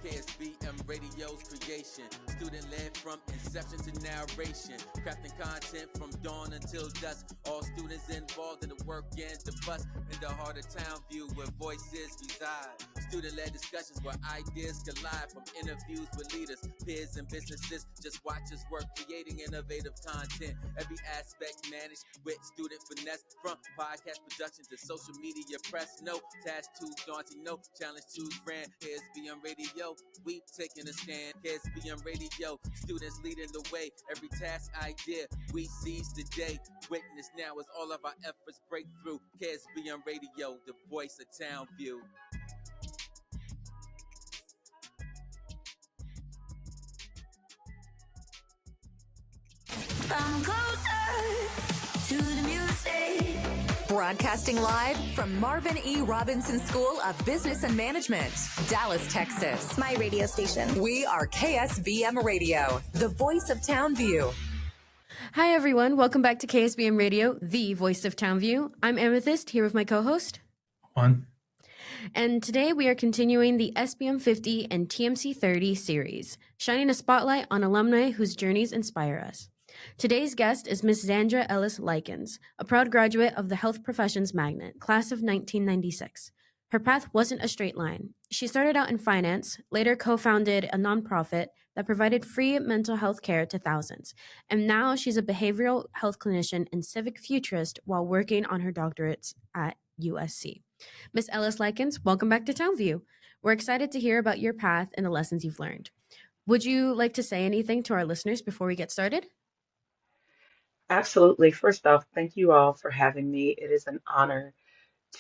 KSBM Radio's creation, student-led from inception to narration, crafting content from dawn until dusk. All students involved in the work and the fuss. In the heart of Townview, where voices reside. Student-led discussions where ideas collide, from interviews with leaders, peers, and businesses. Just watch us work, creating innovative content. Every aspect managed with student finesse, from podcast production to social media press. No task too daunting, no challenge too grand. KSBM Radio, we taking a stand. KSBM Radio, students leading the way. Every task idea we seize today. Witness now as all of our efforts break through. KSBM Radio, the voice of Townview. I'm closer to the music. Broadcasting live from Marvin E. Robinson School of Business and Management, Dallas, Texas. My radio station. We are KSBM Radio, the voice of Townview. Hi, everyone. Welcome back to KSBM Radio, the voice of Townview. I'm Amethyst, here with my co-host. Juan. And today we are continuing the SBM 50 and TMC 30 series, shining a spotlight on alumni whose journeys inspire us. Today's guest is Miss Zandra Ellis Likens, a proud graduate of the Health Professions Magnet, class of 1996. Her path wasn't a straight line. She started out in finance, later co-founded a nonprofit that provided free mental health care to thousands, and now she's a behavioral health clinician and civic futurist while working on her doctorates at USC. Miss Ellis Likens, welcome back to Townview. We're excited to hear about your path and the lessons you've learned. Would you like to say anything to our listeners before we get started? Absolutely. First off, thank you all for having me. It is an honor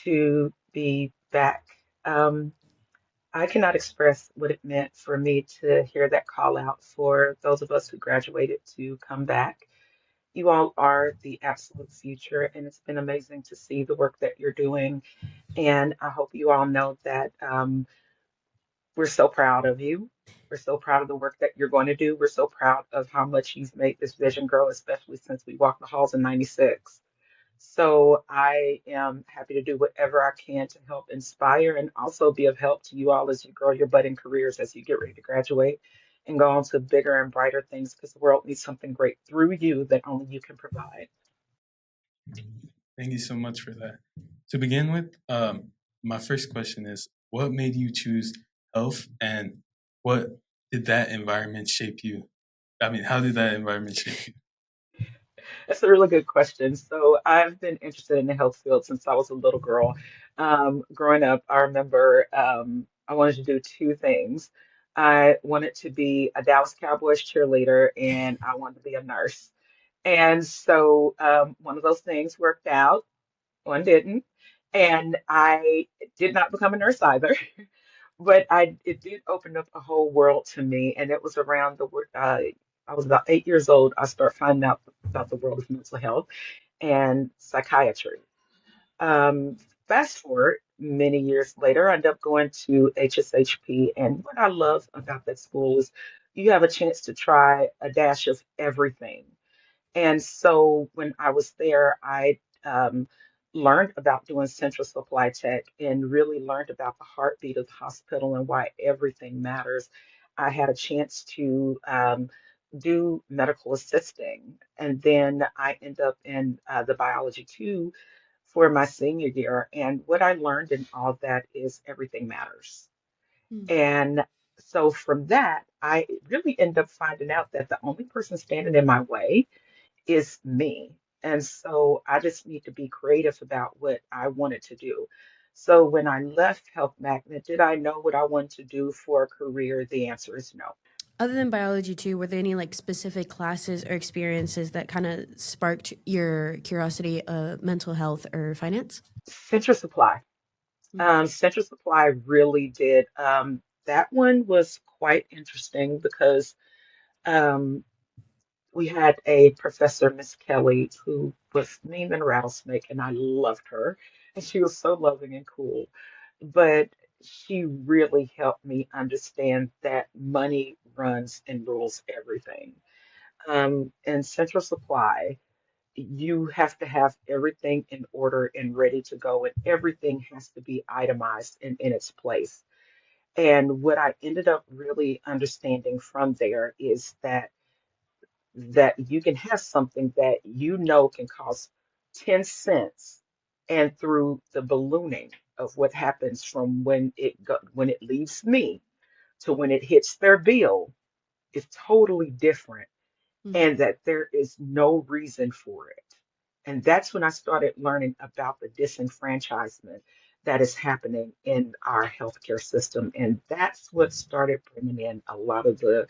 to be back. I cannot express what it meant for me to hear that call out for those of us who graduated to come back. You all are the absolute future, and it's been amazing to see the work that you're doing. And I hope you all know that we're so proud of you. We're so proud of the work that you're going to do. We're so proud of how much you've made this vision grow, especially since we walked the halls in 96. So I am happy to do whatever I can to help inspire and also be of help to you all as you grow your budding careers, as you get ready to graduate and go on to bigger and brighter things, because the world needs something great through you that only you can provide. Thank you so much for that. To begin with, my first question is, what made you choose health, and what did that environment shape you? I mean, how did that environment shape you? That's a really good question. So I've been interested in the health field since I was a little girl. Growing up, I remember I wanted to do two things. I wanted to be a Dallas Cowboys cheerleader, and I wanted to be a nurse. And so one of those things worked out, one didn't. And I did not become a nurse either. But it did open up a whole world to me, and it was around I was about 8 years old. I started finding out about the world of mental health and psychiatry. Um, Fast forward many years later, I ended up going to HSHP, and what I love about that school is you have a chance to try a dash of everything. And so when I was there, I learned about doing central supply tech and really learned about the heartbeat of the hospital and why everything matters. I had a chance to do medical assisting, and then I ended up in the biology too for my senior year. And what I learned in all of that is everything matters. Hmm. And so from that, I really ended up finding out that the only person standing in my way is me. And so I just need to be creative about what I wanted to do. So when I left Health Magnet, did I know what I wanted to do for a career? The answer is no. Other than biology too, were there any like specific classes or experiences that kind of sparked your curiosity of mental health or finance? Central Supply. Central Supply really did. That one was quite interesting because um, we had a professor, Miss Kelly, who was mean than a rattlesnake, and I loved her. And she was so loving and cool. But she really helped me understand that money runs and rules everything. In Central Supply, you have to have everything in order and ready to go, and everything has to be itemized and in its place. And what I ended up really understanding from there is that you can have something that you know can cost 10 cents, and through the ballooning of what happens from when it leaves me to when it hits their bill is totally different, Mhm. and that there is no reason for it. And that's when I started learning about the disenfranchisement that is happening in our healthcare system. And that's what started bringing in a lot of the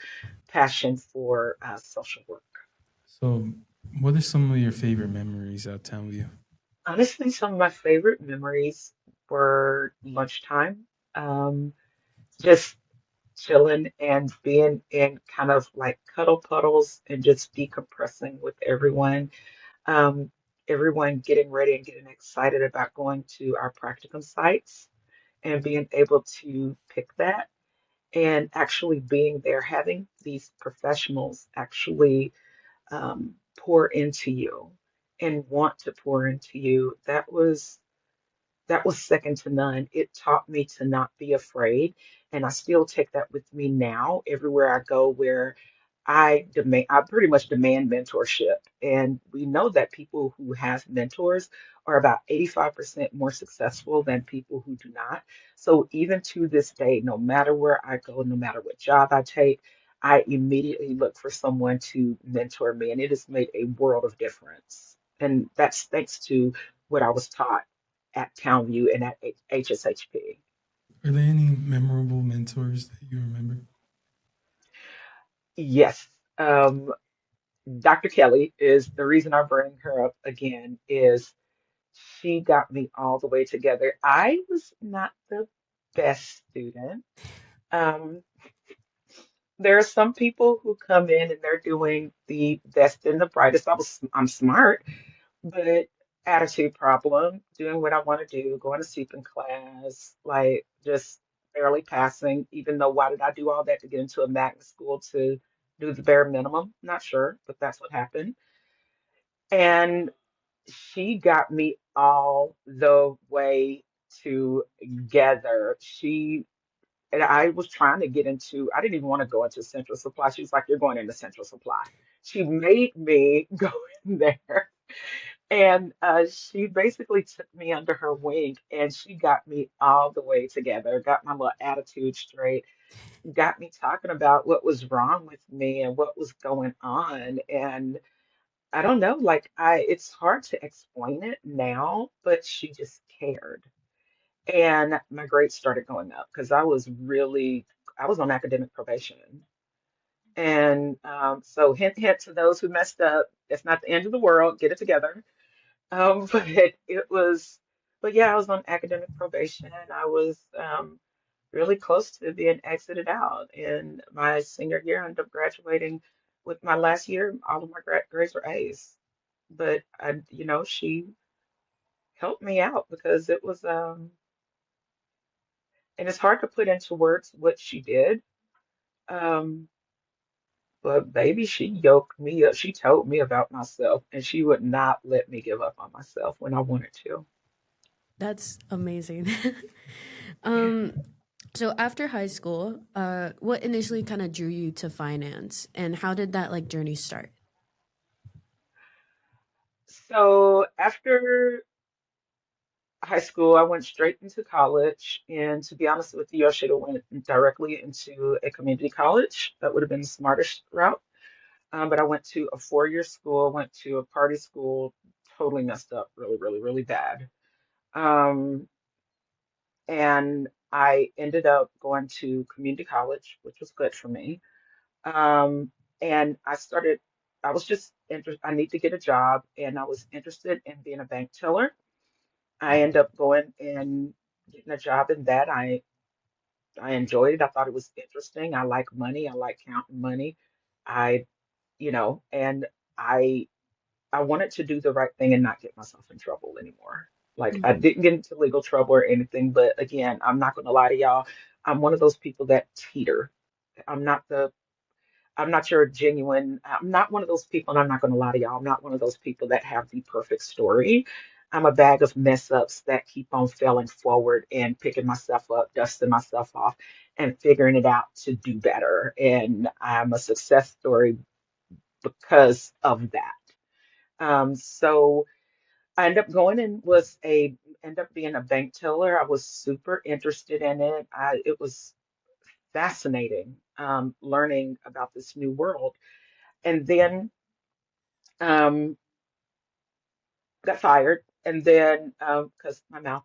passion for social work. So, what are some of your favorite memories at Townview? Honestly, some of my favorite memories were lunchtime, um, just chilling and being in kind of like cuddle puddles and just decompressing with everyone. Um, Everyone getting ready and getting excited about going to our practicum sites and being able to pick that and actually being there, having these professionals actually pour into you and want to pour into you. That was second to none. It taught me to not be afraid, and I still take that with me now everywhere I go where I pretty much demand mentorship. And we know that people who have mentors are about 85% more successful than people who do not. So even to this day, no matter where I go, no matter what job I take, I immediately look for someone to mentor me, and it has made a world of difference. And that's thanks to what I was taught at Townview and at HSHP. Are there any memorable mentors that you remember? Yes, Dr. Kelly is the reason I bring her up again is she got me all the way together. I was not the best student. Um, there are some people who come in and they're doing the best and the brightest. I'm smart, but attitude problem, doing what I want to do, going to sleep in class, like just barely passing, even though why did I do all that to get into a magnet school to do the bare minimum? Not sure, but that's what happened. And she got me all the way together. And I was trying to get into, I didn't even want to go into Central Supply. She was like, "You're going into Central Supply." She made me go in there. And she basically took me under her wing and she got me all the way together, got my little attitude straight, got me talking about what was wrong with me and what was going on. And I don't know, like it's hard to explain it now, but she just cared. And my grades started going up because I was on academic probation. And so hint, hint to those who messed up, it's not the end of the world, get it together. But it was, but yeah, I was on academic probation. I was really close to being exited out. In my senior year, I ended up graduating with my last year, all of my grades were A's. But she helped me out because it was, and it's hard to put into words what she did. Um, but baby, she yoked me up. She told me about myself, and she would not let me give up on myself when I wanted to. That's amazing. um, so after high school, what initially kind of drew you to finance, and how did that like journey start? So after high school, I went straight into college. And to be honest with you, I should have went directly into a community college. That would have been the smartest route. But I went to a 4-year school, went to a party school, totally messed up, really, really, really bad. Um, and I ended up going to community college, which was good for me. Um, and I was just interested, I need to get a job, and I was interested in being a bank teller. I ended up going and getting a job in that. I enjoyed it. I thought it was interesting. I like money. I like counting money. I, and I I wanted to do the right thing and not get myself in trouble anymore. Like I Mhm. didn't get into legal trouble or anything, but again, I'm not going to lie to y'all. I'm one of those people that teeter. I'm not the I'm not your genuine. I'm not one of those people, and I'm not going to lie to y'all. I'm not one of those people that have the perfect story. I'm a bag of mess ups that keep on failing forward and picking myself up, dusting myself off, and figuring it out to do better. And I'm a success story because of that. So I ended up going and ended up being a bank teller. I was super interested in it. It was fascinating, learning about this new world. And then um, got fired, and then because my mouth.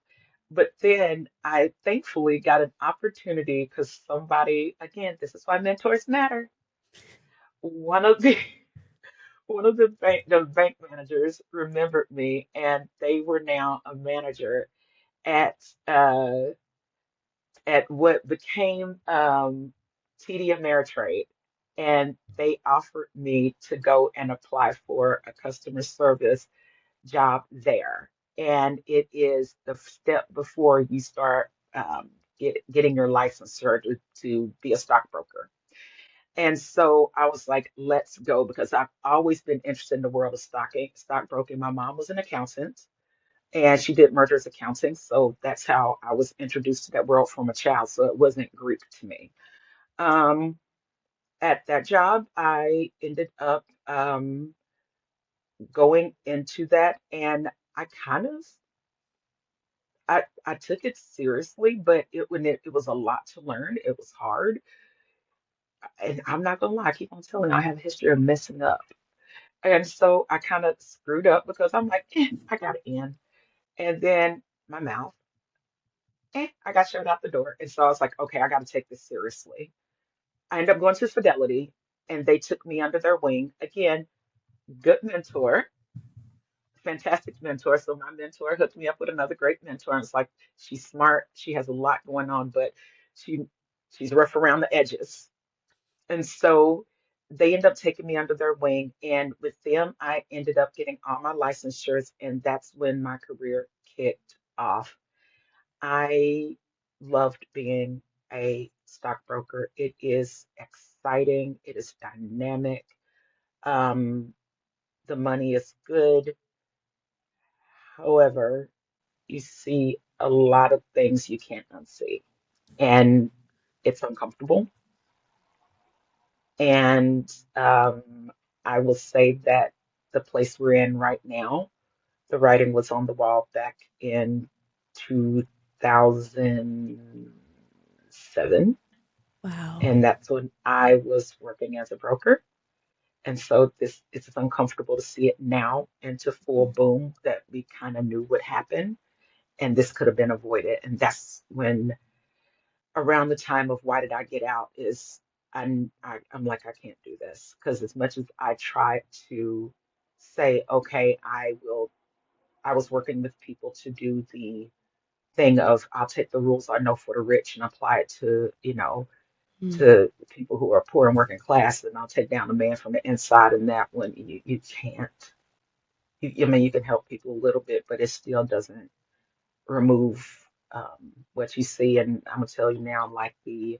But then I thankfully got an opportunity because somebody, again, this is why mentors matter. One of the one of the bank managers remembered me, and they were now a manager at uh, at what became TD Ameritrade, and they offered me to go and apply for a customer service job there. And it is the step before you start getting your license or to be a stockbroker. And so I was like, let's go because I've always been interested in the world of stockbroking. My mom was an accountant and she did mergers accounting. So that's how I was introduced to that world from a child. So it wasn't Greek to me. Um, at that job, I ended up going into that and I kind of I took it seriously, but it was a lot to learn. It was hard. And I'm not gonna lie, I keep on telling you, I have a history of messing up. And so I kind of screwed up because I'm like, I got it in. And then my mouth, I got shut out the door. And so I was like, okay, I got to take this seriously. I ended up going to Fidelity and they took me under their wing. Again, good mentor, fantastic mentor. So my mentor hooked me up with another great mentor. And it's like, she's smart. She has a lot going on, but she she's rough around the edges. And so they ended up taking me under their wing. And with them, I ended up getting all my licensures. And that's when my career kicked off. I loved being a stockbroker. It is exciting, it is dynamic. Um, the money is good. However, you see a lot of things you can't unsee, and it's uncomfortable. And I will say that the place we're in right now, the writing was on the wall back in 2007, Wow. and that's when I was working as a broker. And so this it's uncomfortable to see it now into full boom that we kind of knew what happened, and this could have been avoided. And that's when around the time of why did I get out is I'm like I can't do this because as much as I tried to say okay I was working with people to do the thing of I'll take the rules I know for the rich and apply it to Mm. to people who are poor and working class, and I'll take down the man from the inside. And that one you can't. I mean, you can help people a little bit, but it still doesn't remove what you see. And I'm gonna tell you now, like the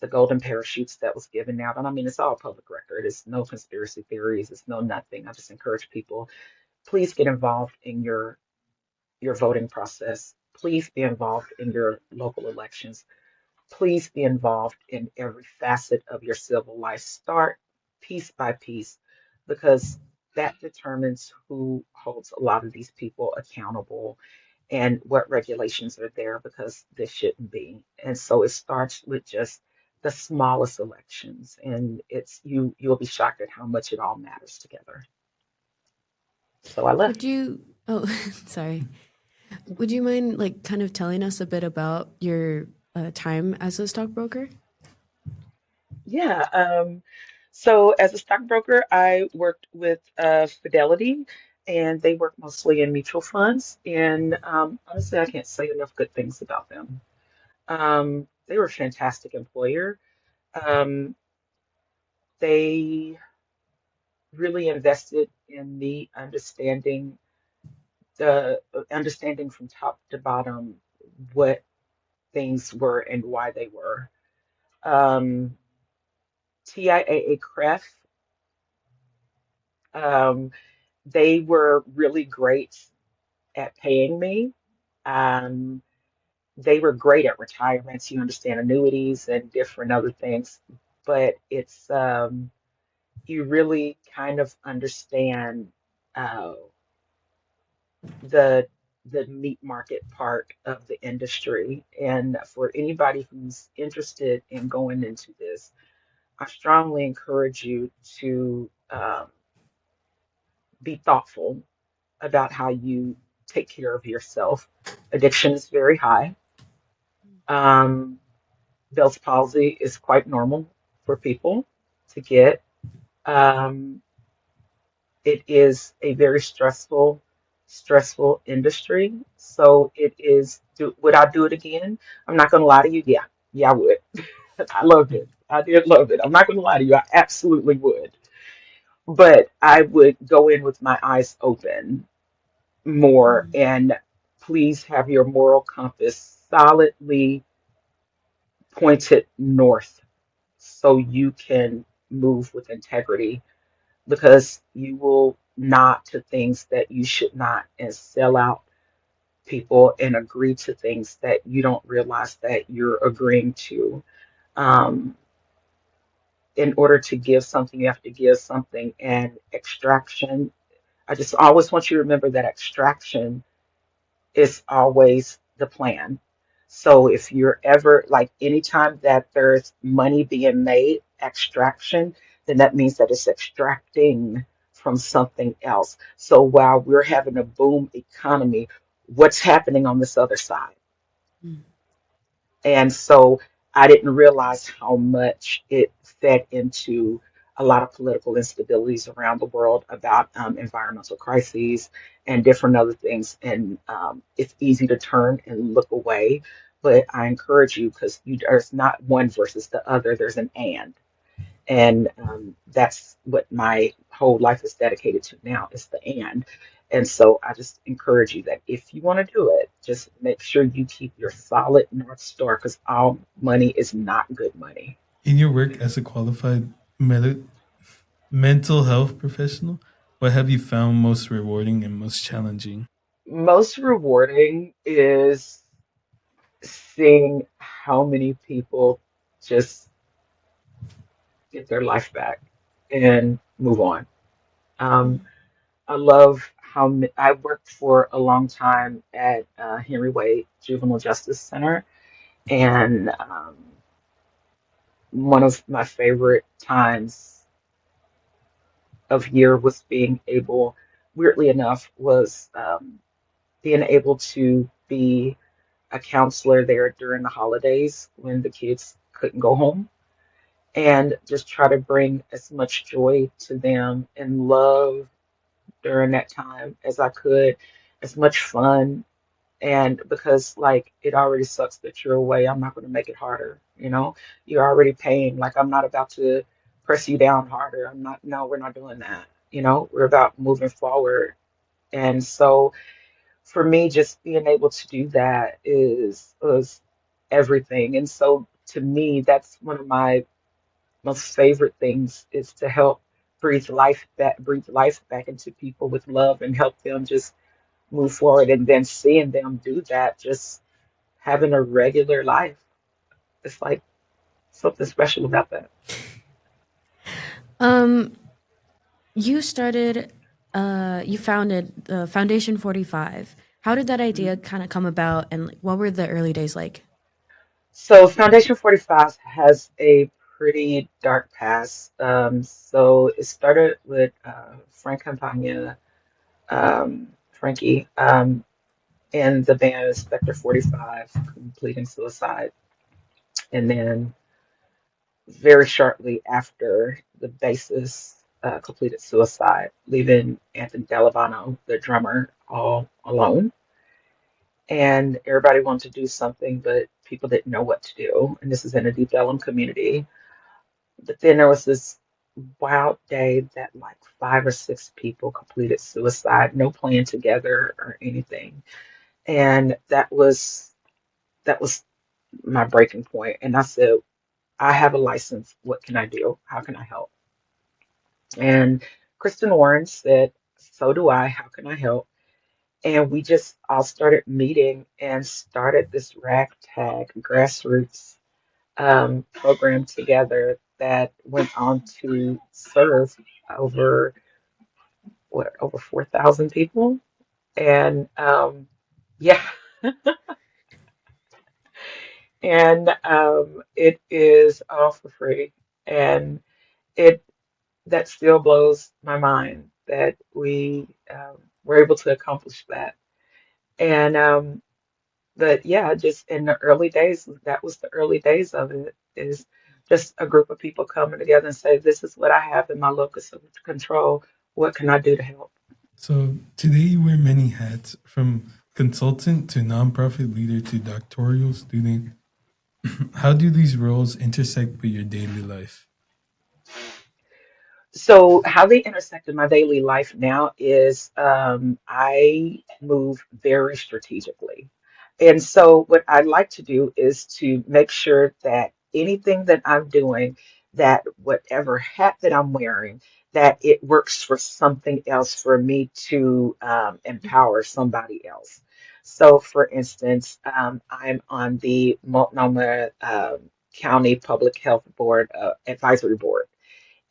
golden parachutes that was given out, and I mean, it's all public record. It's no conspiracy theories. It's no nothing. I just encourage people, please get involved in your voting process. Please be involved in your local elections. Please be involved in every facet of your civil life. Start piece by piece because that determines who holds a lot of these people accountable and what regulations are there because this shouldn't be. And so it starts with just the smallest elections and you'll be shocked at how much it all matters together. So I Would left. you, oh, sorry. Would you mind like kind of telling us a bit about your time as a stockbroker? Yeah. So as a stockbroker, I worked with Fidelity, and they work mostly in mutual funds. And honestly, I can't say enough good things about them. They were a fantastic employer. Um, they really invested in the understanding from top to bottom what things were and why they were. Um, TIAA Cref. Um, they were really great at paying me. Um, they were great at retirements. You understand annuities and different other things, but it's you really kind of understand uh, the the meat market part of the industry. And for anybody who's interested in going into this, I strongly encourage you to be thoughtful about how you take care of yourself. Addiction is very high. Um, Bell's palsy is quite normal for people to get. Um, it is a very stressful industry. So it is, would I do it again? I'm not going to lie to you. Yeah, I would. I loved it. I did love it. I'm not going to lie to you. I absolutely would. But I would go in with my eyes open more, and please have your moral compass solidly pointed north so you can move with integrity, because you will nod to things that you should not and sell out people and agree to things that you don't realize that you're agreeing to. Um, in order to give something, you have to give something, and extraction. I just always want you to remember that extraction is always the plan. So if you're ever like anytime that there's money being made, extraction, then that means that it's extracting from something else. So while we're having a boom economy, what's happening on this other side? And so I didn't realize how much it fed into a lot of political instabilities around the world about environmental crises and different other things. And it's easy to turn and look away. But I encourage you, because there's not one versus the other, there's an and. And that's what my whole life is dedicated to now, is the and. And so I just encourage you that if you want to do it, just make sure you keep your solid North Star, because all money is not good money. In your work as a qualified mental health professional, what have you found most rewarding and most challenging? Most rewarding is seeing how many people just get their life back and move on. Um, I love how I worked for a long time at Henry Wade Juvenile Justice Center, and one of my favorite times of year was being able, weirdly enough, was being able to be a counselor there during the holidays when the kids couldn't go home, and just try to bring as much joy to them and love during that time as I could, as much fun. And because like it already sucks that you're away, I'm not going to make it harder. You're already paying. Like, I'm not about to press you down harder. I'm not, no, we're not doing that. We're about moving forward. And so for me, just being able to do that is everything. And so to me, that's one of my most favorite things, is to help breathe life back into people with love and help them just move forward. And then seeing them do that, just having a regular life, it's like something special about that. Um, you started, you founded the Foundation 45. How did that idea kind of come about, and like, what were the early days like? So Foundation 45 has a pretty dark past. So it started with Frank Campagna, Frankie, and the band Inspector 45 completing suicide. And then very shortly after, the bassist completed suicide, leaving Anthony Delavano, the drummer, all alone. And everybody wanted to do something, but people didn't know what to do. And this is in a Deep Ellum community. But then there was this wild day that like 5 or 6 people completed suicide, no plan together or anything. And that was my breaking point. And I said, I have a license. What can I do? How can I help? And Kristen Warren said, so do I. How can I help? And we just all started meeting and started this ragtag grassroots program together that went on to serve over over 4,000 people. And yeah, and it is all for free. And it that still blows my mind that we were able to accomplish that. And but yeah, just in the early days, that was the early days of it, is just a group of people coming together and say, this is what I have in my locus of control. What can I do to help? So today you wear many hats, from consultant to nonprofit leader to doctoral student. How do these roles intersect with your daily life? So how they intersect in my daily life now is I move very strategically. And so what I'd like to do is to make sure that anything that I'm doing, that whatever hat that I'm wearing, that it works for something else for me to empower somebody else. So for instance, I'm on the Multnomah County Public Health Board Advisory Board.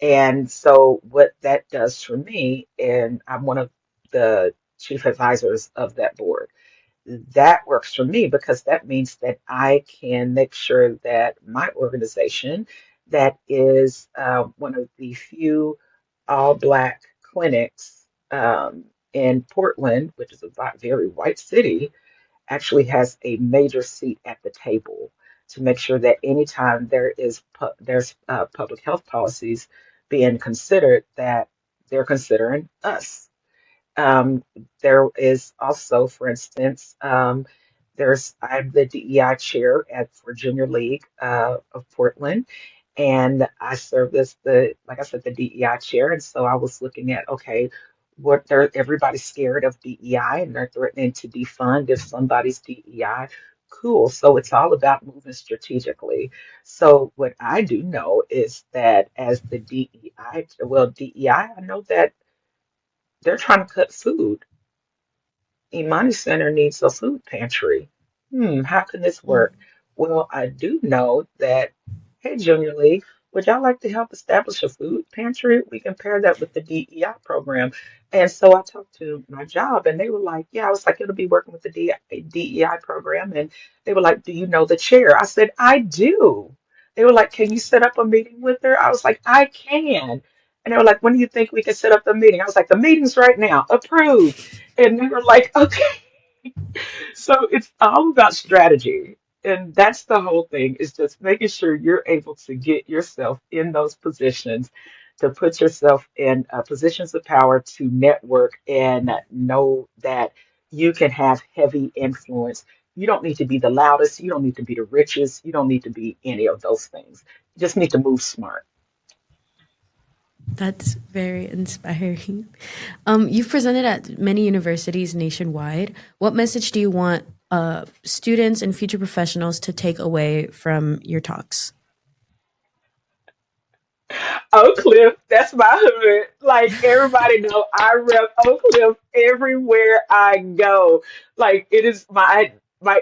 And so, what that does for me, and I'm one of the chief advisors of that board, that works for me because that means that I can make sure that my organization, that is one of the few all Black clinics in Portland, which is a very white city, actually has a major seat at the table to make sure that anytime there's public health policies being considered, that they're considering us. Um, there is also, for instance, I'm the DEI chair at for Junior League of Portland, and I serve as like I said, the DEI chair. And so I was looking at, okay, everybody's scared of DEI and they're threatening to defund if somebody's DEI. Cool. So it's all about moving strategically. So what I do know is that as the DEI, I know that they're trying to cut food. Imani Center needs a food pantry. How can this work? Well, I do know that, hey, Junior League, would y'all like to help establish a food pantry? We can pair that with the DEI program. And so I talked to my job and they were like, yeah, I was like, it'll be working with the DEI program. And they were like, do you know the chair? I said, I do. They were like, can you set up a meeting with her? I was like, I can. And they were like, when do you think we can set up the meeting? I was like, the meeting's right now, approved. And they were like, okay. So it's all about strategy. And that's the whole thing, is just making sure you're able to get yourself in those positions, to put yourself in positions of power to network and know that you can have heavy influence. You don't need to be the loudest. You don't need to be the richest. You don't need to be any of those things. You just need to move smart. That's very inspiring. You've presented at many universities nationwide. What message do you want students and future professionals to take away from your talks? Oak Cliff, that's my hood. Like everybody know, I rep Oak Cliff everywhere I go. Like it is my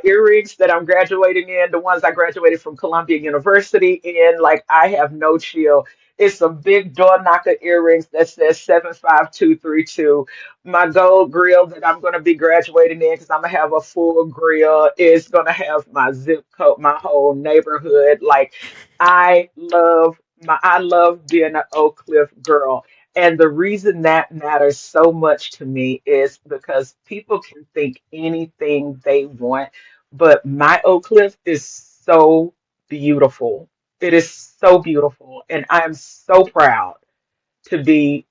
earrings that I'm graduating in, the ones I graduated from Columbia University in. Like I have no chill. It's some big door knocker earrings that says 75232. My gold grill that I'm going to be graduating in, because I'm going to have a full grill, is going to have my zip code, my whole neighborhood. Like I love being an Oak Cliff girl. And the reason that matters so much to me is because people can think anything they want, but my Oak Cliff is so beautiful. It is so beautiful. And I am so proud to be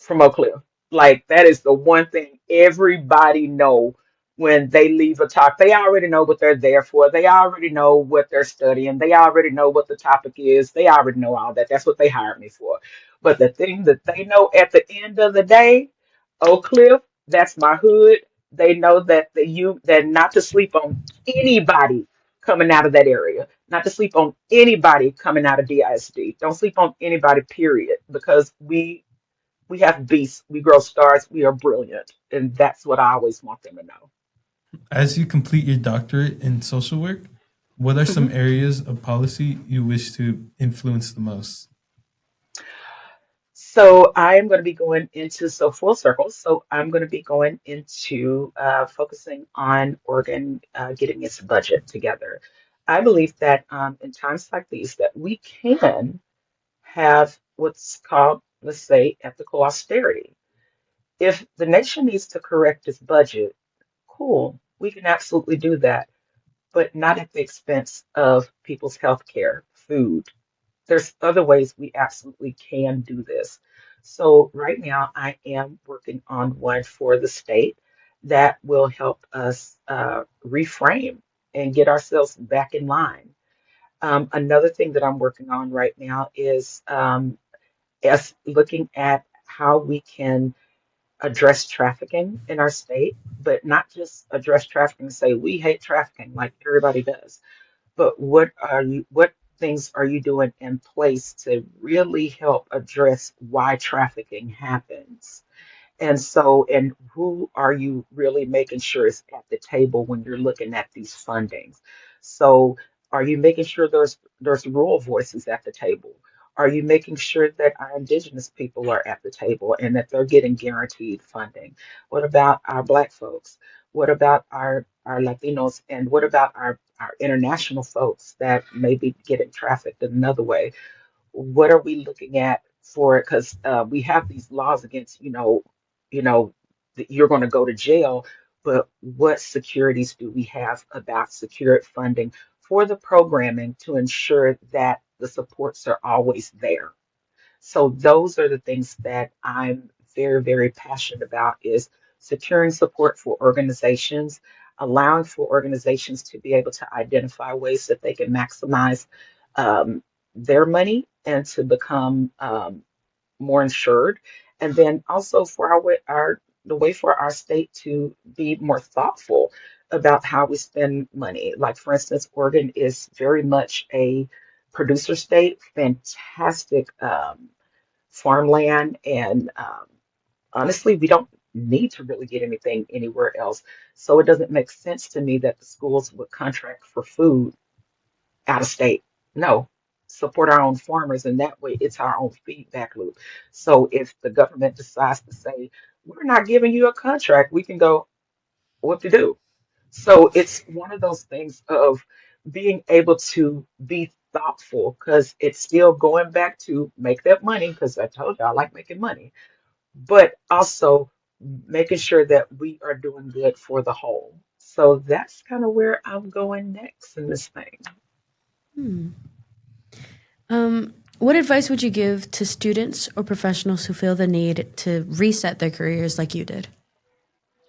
from Oak Cliff. Like that is the one thing everybody know when they leave a talk. They already know what they're there for. They already know what they're studying. They already know what the topic is. They already know all that. That's what they hired me for. But the thing that they know at the end of the day, Oak Cliff, that's my hood. They know that not to sleep on anybody coming out of that area. Not to sleep on anybody coming out of DISD. Don't sleep on anybody, period. Because We have beasts. We grow stars. We are brilliant. And that's what I always want them to know. As you complete your doctorate in social work, what are some Mhm. areas of policy you wish to influence the most? So I am going to be going into, so full circle. So I'm going to be going into focusing on Oregon getting its budget together. I believe that in times like these that we can have what's called, let's say, ethical austerity. If the nation needs to correct its budget, cool, we can absolutely do that, but not at the expense of people's health care, food. There's other ways we absolutely can do this. So right now, I am working on one for the state that will help us reframe and get ourselves back in line. Another thing that I'm working on right now is looking at how we can address trafficking in our state, but not just address trafficking and say we hate trafficking like everybody does, but what things are you doing in place to really help address why trafficking happens? And so, and who are you really making sure is at the table when you're looking at these fundings? So, are you making sure there's rural voices at the table? Are you making sure that our indigenous people are at the table and that they're getting guaranteed funding? What about our Black folks? What about our Latinos? And what about our international folks that may be getting trafficked another way? What are we looking at for it? Because we have these laws against, that you're going to go to jail, but what securities do we have about secured funding for the programming to ensure that the supports are always there? So those are the things that I'm very, very passionate about is securing support for organizations, allowing for organizations to be able to identify ways that they can maximize um, their money and to become more insured. And then also for our the way for our state to be more thoughtful about how we spend money. Like for instance, Oregon is very much a producer state, fantastic farmland, and honestly, we don't need to really get anything anywhere else. So it doesn't make sense to me that the schools would contract for food out of state. No, support our own farmers, and that way it's our own feedback loop. So if the government decides to say, we're not giving you a contract, we can go, what to do? So it's one of those things of being able to be thoughtful because it's still going back to make that money because I told you I like making money, but also making sure that we are doing good for the whole. So that's kind of where I'm going next in this thing. Hmm. What advice would you give to students or professionals who feel the need to reset their careers like you did?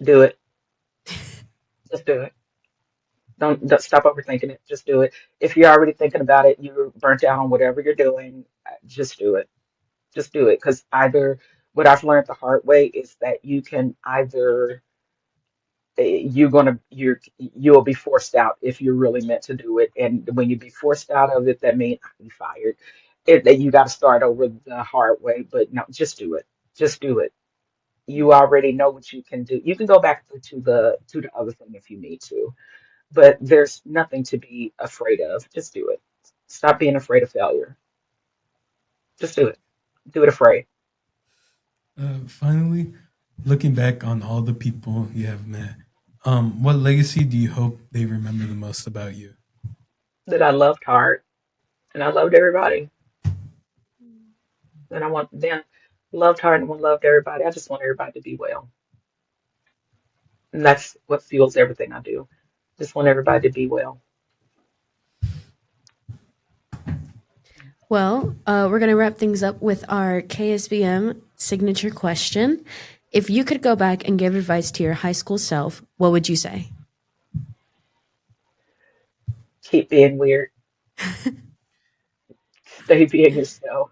Do it. Just do it. Don't stop overthinking it. Just do it. If you're already thinking about it, you're burnt out on whatever you're doing, just do it. Just do it. Because either what I've learned the hard way is that you can either you'll be forced out if you're really meant to do it, and when you be forced out of it, that means you're fired. That you got to start over the hard way. But no, just do it. Just do it. You already know what you can do. You can go back to the other thing if you need to, but there's nothing to be afraid of. Just do it. Stop being afraid of failure. Just do it. Do it afraid. Finally, looking back on all the people you have met, what legacy do you hope they remember the most about you? That I loved hard and I loved everybody. And I want them loved hard and loved everybody. I just want everybody to be well. And that's what fuels everything I do. Just want everybody to be well. Well, we're going to wrap things up with our KSBM signature question. If you could go back and give advice to your high school self, what would you say? Keep being weird. Stay being yourself.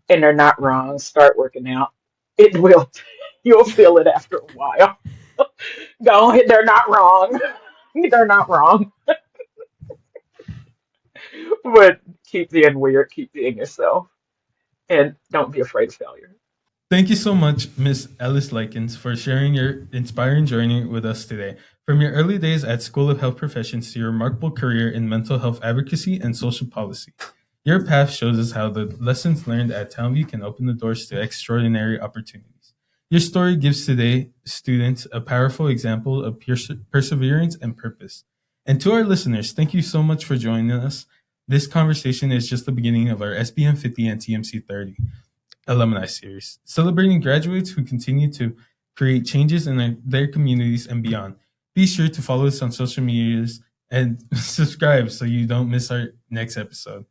And they're not wrong. Start working out. It will. You'll feel it after a while. Go ahead. They're not wrong. They're not wrong. But keep being weird. Keep being yourself. and don't be afraid of failure. Thank you so much, Miss Ellis Likens, for sharing your inspiring journey with us today. From your early days at School of Health Professions to your remarkable career in mental health advocacy and social policy, your path shows us how the lessons learned at Townview can open the doors to extraordinary opportunities. Your story gives today students a powerful example of perseverance and purpose. And to our listeners, thank you so much for joining us. This conversation is just the beginning of our SBM 50 and TMC 30 Alumni Series, celebrating graduates who continue to create changes in their communities and beyond. Be sure to follow us on social medias and subscribe so you don't miss our next episode.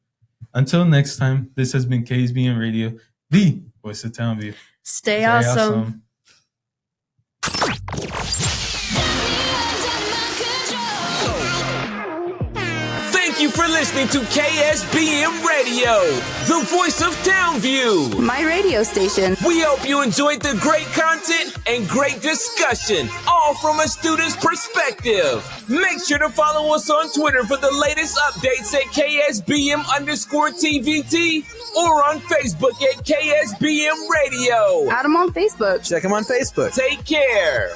Until next time, this has been KSBM Radio, the voice of Townview. Stay awesome. Thank you for listening to KSBM Radio, the voice of Townview. My radio station. We hope you enjoyed the great content and great discussion, all from a student's perspective. Make sure to follow us on Twitter for the latest updates at KSBM_TVT or on Facebook at KSBM Radio. Add them on Facebook. Check them on Facebook. Take care.